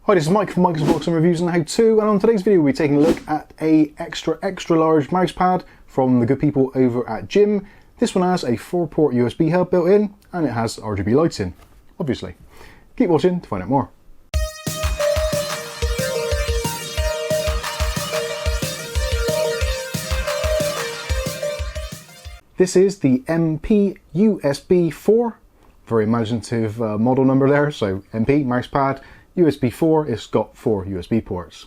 Hi, this is Mike from Mike's Unboxing Reviews and How To, and on today's video we'll be taking a look at a extra large mouse pad from the good people over at GIM. This one has a 4-port USB hub built in, and it has RGB lights in, obviously. Keep watching to find out more. This is the MPUSB4, very imaginative model number there, so MP, mousepad, USB4, it's got 4 USB ports.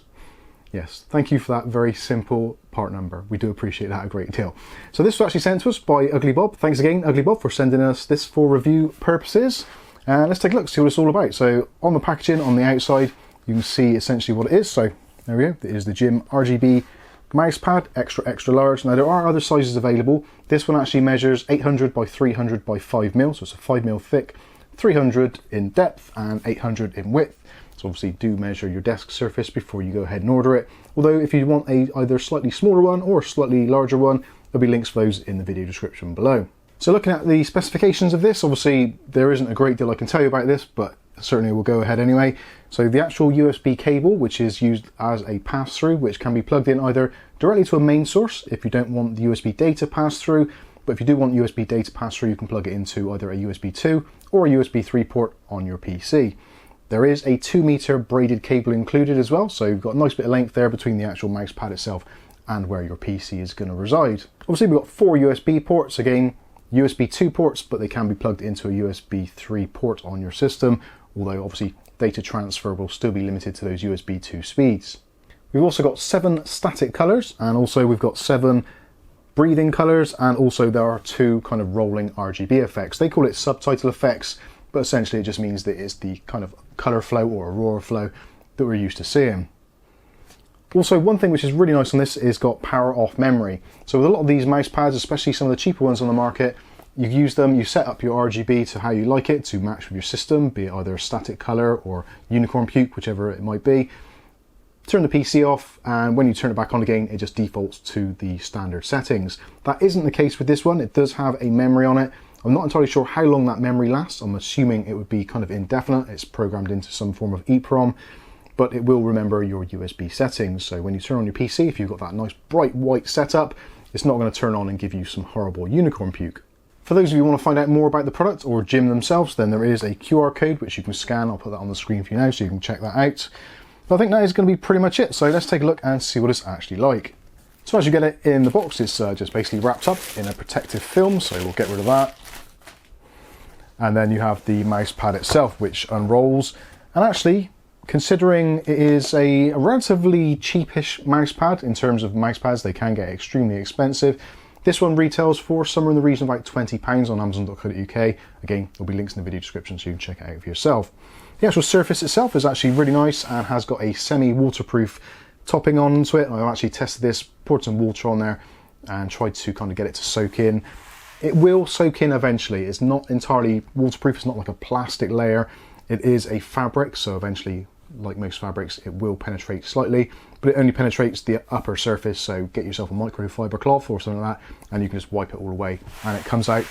Yes, thank you for that very simple part number. We do appreciate that a great deal. So this was actually sent to us by Ugly Bob. Thanks again, Ugly Bob, for sending us this for review purposes. And let's take a look, see what it's all about. So on the packaging, on the outside, you can see essentially what it is. So there we go, it is the GIM RGB mousepad, extra large. Now there are other sizes available. This one actually measures 800 by 300 by 5mm, so it's a 5mm thick, 300 in depth and 800 in width. So obviously do measure your desk surface before you go ahead and order it. Although if you want a either slightly smaller one or a slightly larger one, there'll be links for those in the video description below. So looking at the specifications of this, obviously there isn't a great deal I can tell you about this, but certainly we'll go ahead anyway. So the actual USB cable, which is used as a pass-through, which can be plugged in either directly to a main source if you don't want the USB data pass-through, but if you do want USB data pass-through, you can plug it into either a USB 2 or a USB 3 port on your PC. There is a 2-meter braided cable included as well, so you've got a nice bit of length there between the actual mouse pad itself and where your PC is going to reside. Obviously we've got 4 USB ports, again USB 2 ports, but they can be plugged into a USB 3 port on your system, although obviously data transfer will still be limited to those USB 2 speeds. We've also got 7 static colours, and also we've got 7 breathing colours, and also there are 2 kind of rolling RGB effects. They call it subtitle effects, but essentially it just means that it's the kind of colour flow or aurora flow that we're used to seeing. Also, one thing which is really nice on this is got power off memory. So with a lot of these mouse pads, especially some of the cheaper ones on the market, you use them, you set up your RGB to how you like it to match with your system, be it either a static colour or unicorn puke, whichever it might be. Turn the PC off, and when you turn it back on again, it just defaults to the standard settings. That isn't the case with this one. It does have a memory on it. I'm not entirely sure how long that memory lasts. I'm assuming it would be kind of indefinite. It's programmed into some form of EEPROM, but it will remember your USB settings. So when you turn on your PC, if you've got that nice bright white setup, it's not going to turn on and give you some horrible unicorn puke. For those of you who want to find out more about the product or GIM themselves, then there is a QR code which you can scan. I'll put that on the screen for you now so you can check that out. But I think that is going to be pretty much it. So let's take a look and see what it's actually like. So as you get it in the box, it's just basically wrapped up in a protective film, so we'll get rid of that. And then you have the mouse pad itself, which unrolls. And actually, considering it is a relatively cheapish mouse pad in terms of mouse pads, they can get extremely expensive. This one retails for somewhere in the region of about £20 on Amazon.co.uk. Again, there'll be links in the video description so you can check it out for yourself. The actual surface itself is actually really nice and has got a semi-waterproof topping onto it. I've actually tested this, poured some water on there and tried to kind of get it to soak in. It will soak in eventually. It's not entirely waterproof, it's not like a plastic layer. It is a fabric, so eventually, like most fabrics, it will penetrate slightly, but it only penetrates the upper surface, so get yourself a microfiber cloth or something like that, and you can just wipe it all away, and it comes out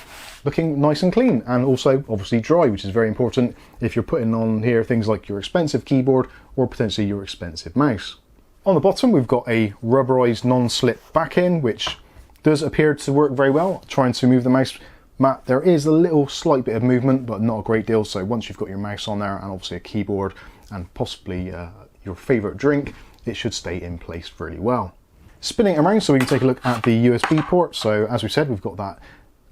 looking nice and clean, and also obviously dry, which is very important if you're putting on here things like your expensive keyboard or potentially your expensive mouse. On the bottom, we've got a rubberized non-slip backing, which does appear to work very well. Trying to move the mouse mat, there is a little slight bit of movement, but not a great deal. So once you've got your mouse on there and obviously a keyboard and possibly your favorite drink, it should stay in place really well. Spinning it around so we can take a look at the USB port. So as we said, we've got that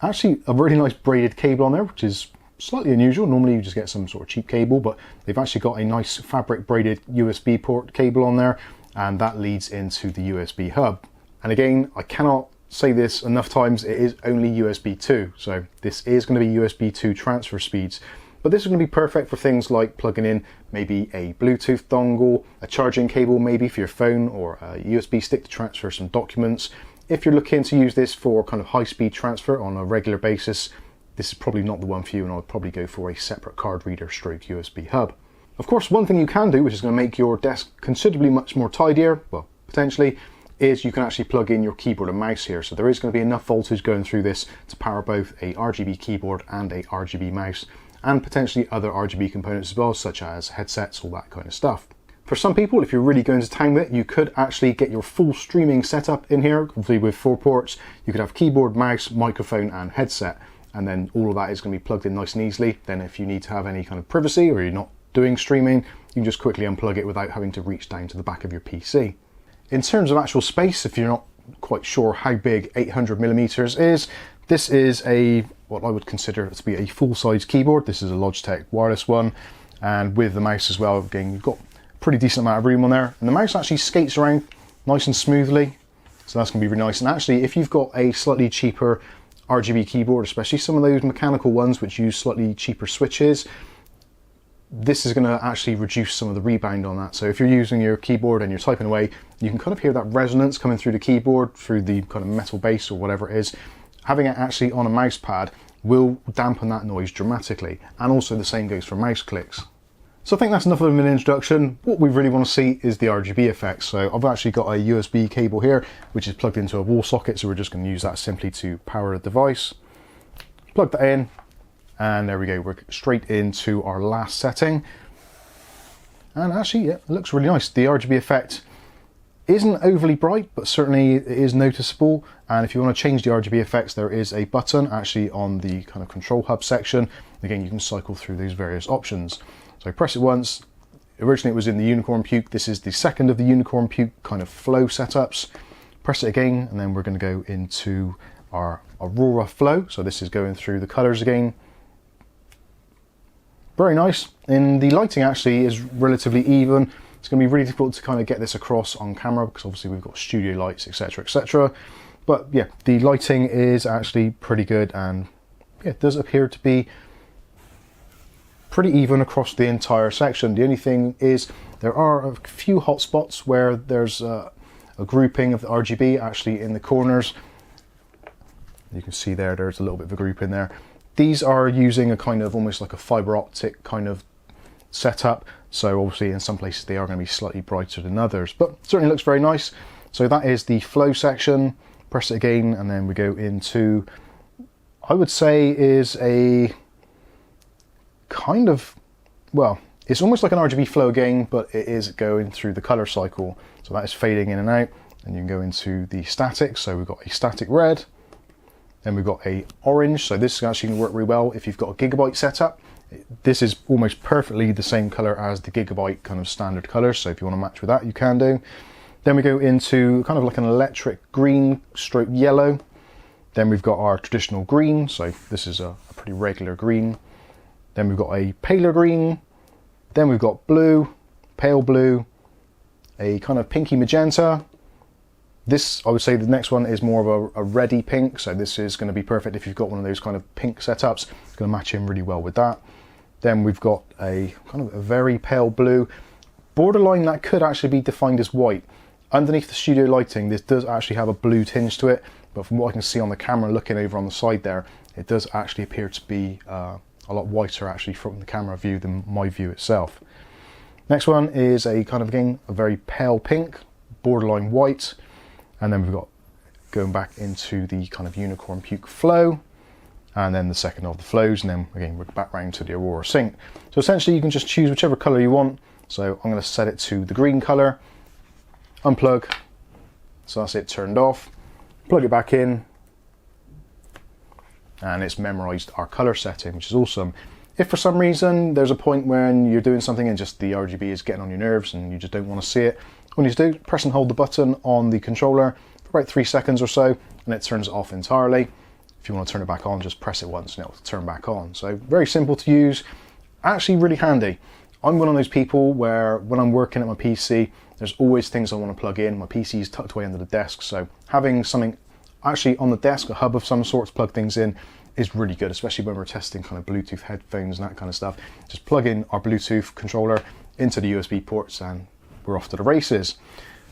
actually a really nice braided cable on there, which is slightly unusual. Normally you just get some sort of cheap cable, but they've actually got a nice fabric braided USB port cable on there, and that leads into the USB hub. And again, I cannot say this enough times, it is only USB 2, so this is going to be USB 2 transfer speeds, but this is going to be perfect for things like plugging in maybe a Bluetooth dongle, a charging cable maybe for your phone, or a USB stick to transfer some documents. If you're looking to use this for kind of high-speed transfer on a regular basis, this is probably not the one for you, and I would probably go for a separate card reader stroke USB hub. Of course, one thing you can do, which is going to make your desk considerably much more tidier, well, potentially, is you can actually plug in your keyboard and mouse here. So there is going to be enough voltage going through this to power both a RGB keyboard and a RGB mouse, and potentially other RGB components as well, such as headsets, all that kind of stuff. For some people, if you're really going to town with it, you could actually get your full streaming setup in here, complete with 4 ports. You could have keyboard, mouse, microphone and headset, and then all of that is going to be plugged in nice and easily. Then if you need to have any kind of privacy or you're not doing streaming, you can just quickly unplug it without having to reach down to the back of your PC. In terms of actual space, if you're not quite sure how big 800mm is, this is what I would consider to be a full-size keyboard. This is a Logitech wireless one, and with the mouse as well, again, you've got pretty decent amount of room on there, and the mouse actually skates around nice and smoothly, so that's going to be really nice. And actually, if you've got a slightly cheaper RGB keyboard, especially some of those mechanical ones which use slightly cheaper switches, this is going to actually reduce some of the rebound on that. So if you're using your keyboard and you're typing away, you can kind of hear that resonance coming through the keyboard, through the kind of metal base or whatever it is. Having it actually on a mouse pad will dampen that noise dramatically, and also the same goes for mouse clicks. So I think that's enough of an introduction. What we really want to see is the RGB effects. So I've actually got a USB cable here, which is plugged into a wall socket. So we're just going to use that simply to power the device. Plug that in, and there we go. We're straight into our last setting. And actually, yeah, it looks really nice. The RGB effect isn't overly bright, but certainly it is noticeable. And if you want to change the RGB effects, there is a button actually on the kind of control hub section. Again, you can cycle through those various options. So press it once. Originally it was in the Unicorn Puke. This is the second of the Unicorn Puke kind of flow setups. Press it again, and then we're going to go into our Aurora flow. So this is going through the colors again. Very nice. And the lighting actually is relatively even. It's going to be really difficult to kind of get this across on camera because obviously we've got studio lights, etc, etc. But yeah, the lighting is actually pretty good, and yeah, it does appear to be pretty even across the entire section. The only thing is there are a few hot spots where there's a grouping of the RGB actually in the corners. You can see there's a little bit of a group in there. These are using a kind of almost like a fiber optic kind of setup, so obviously in some places they are going to be slightly brighter than others, but certainly looks very nice. So that is the flow section. Press it again, and then we go into, I would say, is a kind of, well, it's almost like an RGB flow again, but it is going through the color cycle. So that is fading in and out, and you can go into the static. So we've got a static red, then we've got a orange. So this is actually going to work really well if you've got a Gigabyte setup. This is almost perfectly the same color as the Gigabyte kind of standard color. So if you want to match with that, you can do. Then we go into kind of like an electric green stroke yellow. Then we've got our traditional green. So this is a pretty regular green. Then we've got a paler green, then we've got blue, pale blue, a kind of pinky magenta. This, I would say the next one is more of a reddy pink, so this is going to be perfect if you've got one of those kind of pink setups. It's going to match in really well with that. Then we've got a kind of a very pale blue, borderline that could actually be defined as white. Underneath the studio lighting, this does actually have a blue tinge to it, but from what I can see on the camera looking over on the side there, it does actually appear to be a lot whiter actually from the camera view than my view itself. Next one is a kind of, again, a very pale pink, borderline white, and then we've got going back into the kind of Unicorn Puke flow, and then the second of the flows, and then again we're back round to the Aurora Sync. So essentially you can just choose whichever color you want. So I'm going to set it to the green color, unplug, so that's it turned off, plug it back in, and it's memorized our color setting, which is awesome. If for some reason there's a point when you're doing something and just the RGB is getting on your nerves and you just don't want to see it, all you need to do, press and hold the button on the controller for about 3 seconds or so, and it turns it off entirely. If you want to turn it back on, just press it once and it'll turn back on. So very simple to use, actually really handy. I'm one of those people where when I'm working at my PC, there's always things I want to plug in. My PC is tucked away under the desk, so having something actually on the desk, a hub of some sort to plug things in, is really good, especially when we're testing kind of Bluetooth headphones and that kind of stuff. Just plug in our Bluetooth controller into the USB ports and we're off to the races.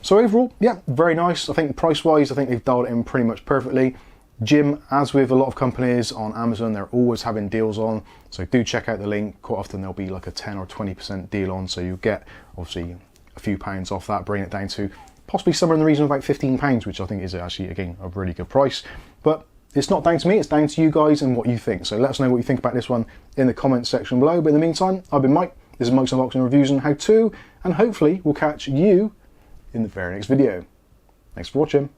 So overall, yeah, very nice. I think price-wise, I think they've dialed it in pretty much perfectly. GIM, as with a lot of companies on Amazon, they're always having deals on, so do check out the link. Quite often there'll be like a 10 or 20% deal on, so you get obviously a few pounds off that, bringing it down to possibly somewhere in the region of about £15, which I think is actually, again, a really good price. But it's not down to me, it's down to you guys and what you think. So let us know what you think about this one in the comments section below. But in the meantime, I've been Mike. This is Mike's Unboxing Reviews and How To, and hopefully we'll catch you in the very next video. Thanks for watching.